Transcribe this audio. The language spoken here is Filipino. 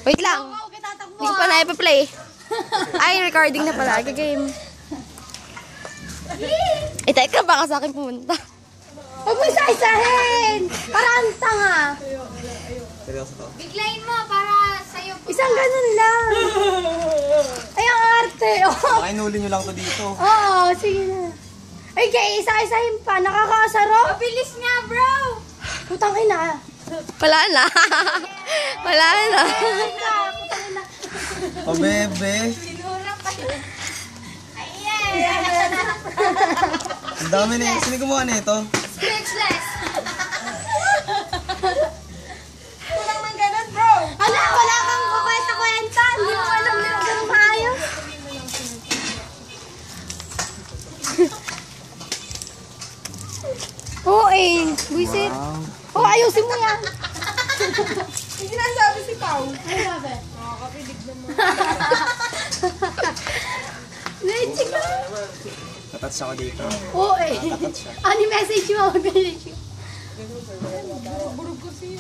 Wait lang. Hindi ko pa na-play. Ay, recording na pala. Game. Teka, baka sa akin pumunta. Huwag mo isa-isahin! Parang tanga. Biglayin mo para sa'yo. Isang ganun lang. Ay, ang arte. Makinuli nyo lang to dito. Oo, sige na. Ay, kaya isa-isahin pa. Nakakasarap. Mabilis nga, bro! Putang ina. Wala na. Wala na. O, bebe. Ang dami na. Sino gumawa na ito? Speechless! Kulang ng ganun, bro. Ala, wala kang kukwenta-kwenta. Hindi mo alam na ganun maayos. Oo buisit. Wow. Ayusin mo yan. Yung sinasabi si Pao. Ano sabi? Nakakapilig naman. Legit ka. Tatats ako dito. Oo Tatats siya. Ano yung message mo? Burog kasi.